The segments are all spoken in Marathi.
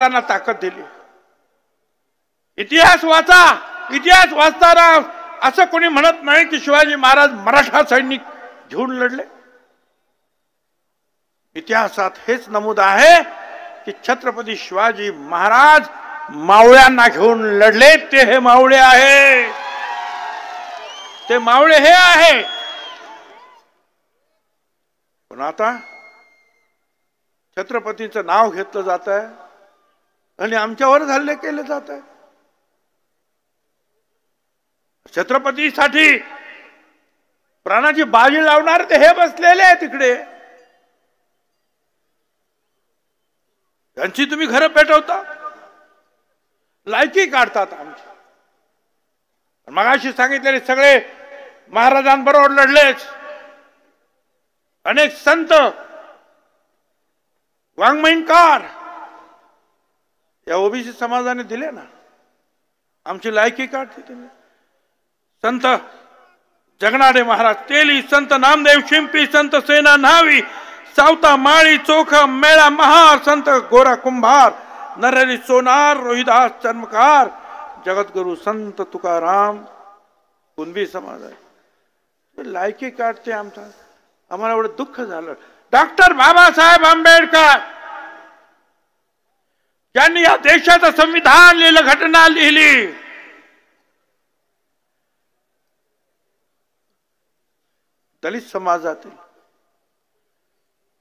त्यांना ताकद दिली। इतिहास वाचा, इतिहास वाचताना असं कोणी म्हणत नाही की शिवाजी महाराज मराठा सैनिक घेऊन लढले। इतिहासात हेच नमूद आहे की छत्रपती शिवाजी महाराज मावळ्यांना घेऊन लढले। ते हे मावळे आहे, ते मावळे हे आहे। पण आता छत्रपतींचं नाव घेतलं जात आहे आणि आमच्यावर हल्ले केले जात आहे। छत्रपतीसाठी प्राणाची बाजी लावणार ते हे बसलेले आहे तिकडे। त्यांची तुम्ही घरं पेटवता, लायकी काढतात आमची। मगाशी सांगितलेले सगळे महाराजांबरोबर लढलेच। अनेक संत वाङ्मयकार या ओबीसी समाजाने दिले ना, आमची लायकी काढते तुम्ही। संत जगनाडे महाराज तेली, संत नामदेव शिंपी, संत सेना न्हावी, सावता माळी, चोखा मेळा महार, संत गोरा कुंभार, नरहरी सोनार, रोहिदास चर्मकार, जगद्गुरु संत तुकाराम कुणबी समाज आहे। लायकी काढते आमचा, आम्हाला एवढं दुःख झालं। डॉक्टर बाबासाहेब आंबेडकर ज्यांनी या देशाचं संविधान लिहिलं, घटना लिहिली, दलित समाजातील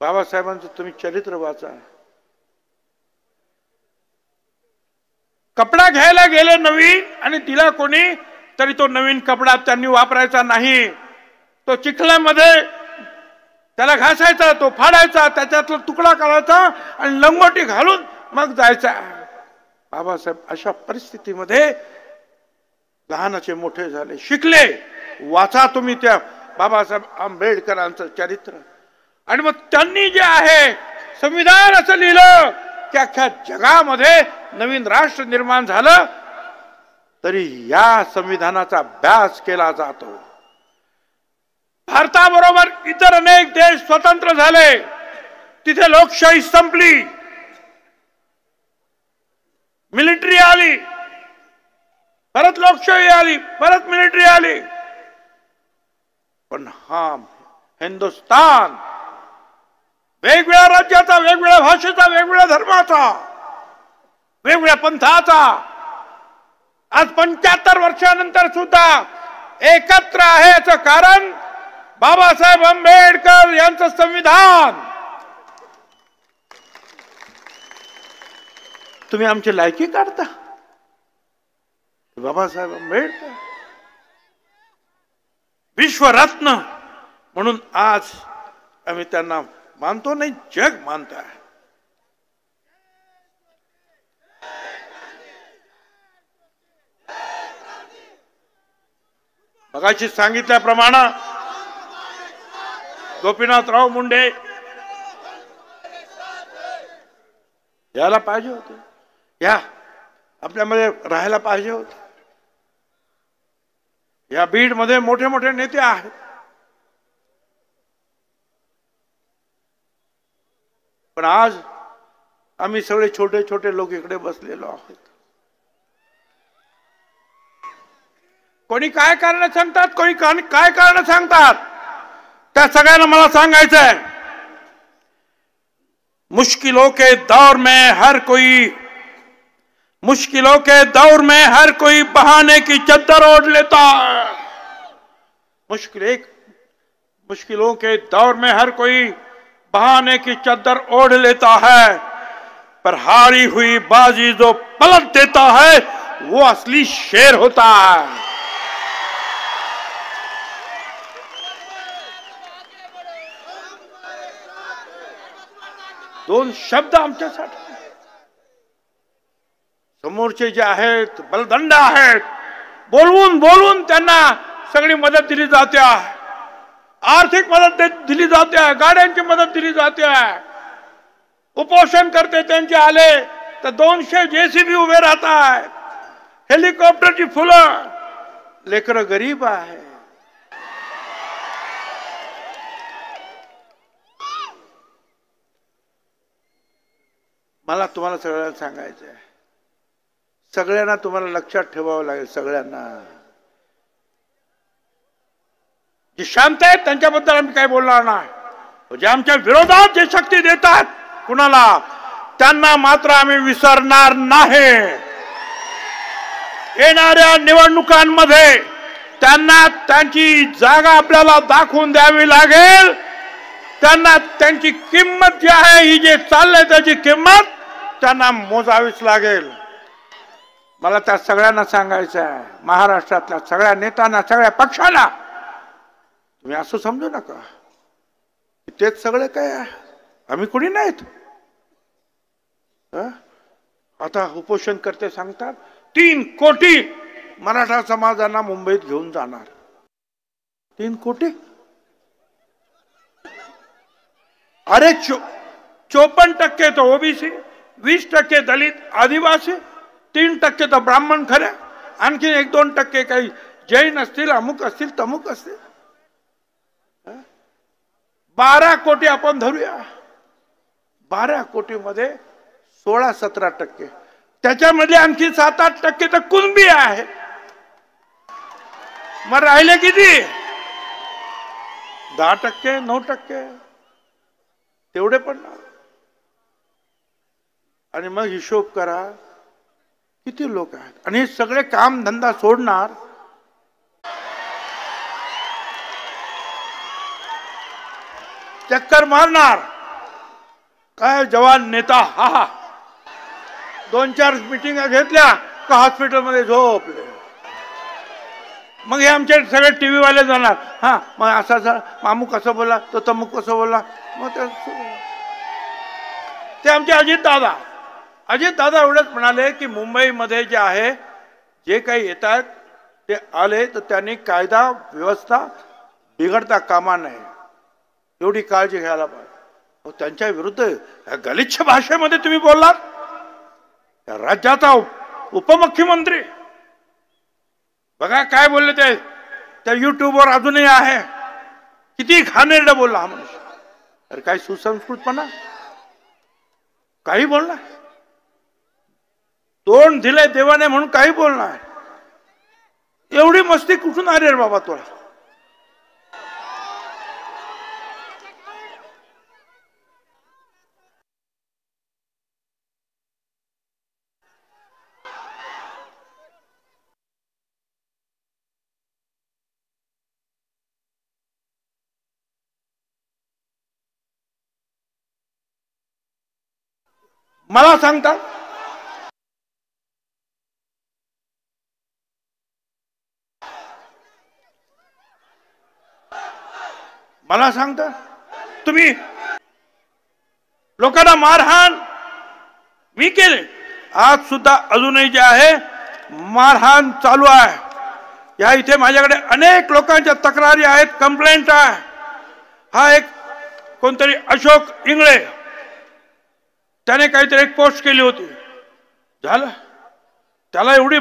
बाबासाहेबांचं तुम्ही चरित्र वाचा। कपडा घ्यायला गेले नवीन आणि दिला कोणी तरी तो नवीन कपडा त्यांनी वापरायचा नाही। तो चिखलामध्ये त्याला घासायचा, तो फाडायचा, त्याच्यातला तुकडा काढायचा आणि लंगोटी घालून मग जायचा। बाबासाहेब अशा परिस्थितीमध्ये लहानाचे मोठे झाले, शिकले। वाचा तुम्ही त्या बाबासाहेब आंबेडकरांचं चरित्र। आणि मग त्यांनी जे आहे संविधान असं लिहिलं की अख्ख्या जगामध्ये नवीन राष्ट्र निर्माण झालं तरी या संविधानाचा अभ्यास केला जातो। भारताबरोबर इतर अनेक देश स्वतंत्र झाले, तिथे लोकशाही संपली, मिलिटरी आली, परत लोकशाही आली, परत मिलिटरी आली। पण हा हिंदुस्तान वेगवेगळ्या राज्याचा, वेगवेगळ्या भाषेचा, वेगवेगळ्या धर्माचा, वेगवेगळ्या पंथाचा आज 75 वर्षानंतर सुद्धा एकत्र आहे। याचं कारण बाबासाहेब आंबेडकर यांचं संविधान। तुम्ही आमची लायकी काढता। बाबासाहेब आंबेडकर विश्वरत्न म्हणून आज आम्ही त्यांना मानतो, नाही जग मानत आहे। मगाशी सांगितल्याप्रमाणे गोपीनाथराव मुंडे याला पाहिजे होते, या आपल्यामध्ये राहायला पाहिजे होते। या बीड मध्ये मोठे मोठे नेते आहेत, पण आज आम्ही सगळे छोटे छोटे लोक इकडे बसलेलो आहोत। कोणी काय कारण सांगतात, कोणी काय कारण सांगतात, त्या सगळ्यांना मला सांगायचं है। मुश्किलों के दौर में हर कोई, मुश्किलों के दौर में हर कोई बहाने की चद्दर ओढ़ लेता है। मुश्किलों के दौर में हर कोई बहाने की चद्दर ओढ़ लेता है, पर हारी हुई बाजी जो पलट देता है वो असली शेर होता है। दोन शब्द आमच्यासाठी, समोरचे जे आहेत बलदंड आहेत, बोलवून बोलवून त्यांना सगळी मदत दिली जाते आहे, आर्थिक मदत दिली जाते आहे, गाड्यांची मदत दिली जाते आहे। उपोषण करते त्यांचे आले तर 200 जेसीबी उभे राहतात, हेलिकॉप्टरची फुलं, लेकरं गरीब आहे। मला तुम्हाला सगळ्यांना सांगायचं आहे, सगळ्यांना तुम्हाला लक्षात ठेवावं लागेल. सगळ्यांना जे शांत आहेत त्यांच्याबद्दल आम्ही काही बोलणार नाही. जे आमच्या विरोधात जे शक्ती देतात कुणाला, त्यांना मात्र आम्ही विसरणार नाही. येणाऱ्या निवडणुकांमध्ये त्यांना त्यांची जागा आपल्याला दाखवून द्यावी लागेल. त्यांना त्यांची किंमत जी आहे, ही जे चाललंय त्याची किंमत त्यांना मोजावीच लागेल. मला त्या सगळ्यांना सांगायचं आहे, महाराष्ट्रातल्या सगळ्या नेत्यांना, सगळ्या पक्षाला, तुम्ही असं समजू नका तेच सगळे काय आम्ही कोणी नाहीत. आता उपोषण करते सांगतात 3 कोटी मराठा समाजांना मुंबईत घेऊन जाणार. 3 कोटी. अरे 54% तो ओबीसी, 20% दलित आदिवासी, 3% तर ब्राह्मण खरे, आणखी 1-2% काही जैन असतील, अमुक असतील, तमुक असतील. 12 कोटी आपण धरूया. 12 कोटीमध्ये 16-17%, त्याच्यामध्ये आणखी 7-8% तर कुणबी आहे. मग राहिले किती? 10%, 9%, तेवढे पण ना. आणि मग हिशोब करा किती लोक आहेत. आणि हे सगळे काम धंदा सोडणार, चक्कर मारणार. काय जवान नेता, हा 2-4 मीटिंग घेतल्या का हॉस्पिटलमध्ये झोपले. मग हे आमचे सगळे टीव्ही वाले जाणार, हा मग असा मामू कसं बोलला, तो तमुक कसं बोलला. मग ते आमचे अजित दादा एवढंच म्हणाले की मुंबईमध्ये जे आहे, जे काही येतात ते आले तर त्यांनी कायदा व्यवस्था बिघडता कामा नये, एवढी काळजी घ्यायला पाहिजे. त्यांच्या विरुद्ध गलिच्छ भाषेमध्ये तुम्ही बोललात. राज्याचा उपमुख्यमंत्री बघा काय बोलले ते, त्या युट्यूबवर अजूनही आहे. किती घाणेरडं बोलला हा मनुष्य. अरे काही सुसंस्कृतपणा, काही बोलणार. तोंड दिले देवाने म्हणून काही बोलणार. एवढी मस्ती कुठून आली रे बाबा तुला. मला सांगता तुम्ही लोकांना मारहाण मी केले. आज सुद्धा अजूनही जे आहे मारहाण चालू आहे. या इथे माझ्याकडे अनेक लोकांच्या तक्रारी आहेत, कंप्लेंट आहे. हा एक कोणतरी अशोक इंगळे, त्याने काहीतरी एक पोस्ट केली होती, झालं त्याला एवढी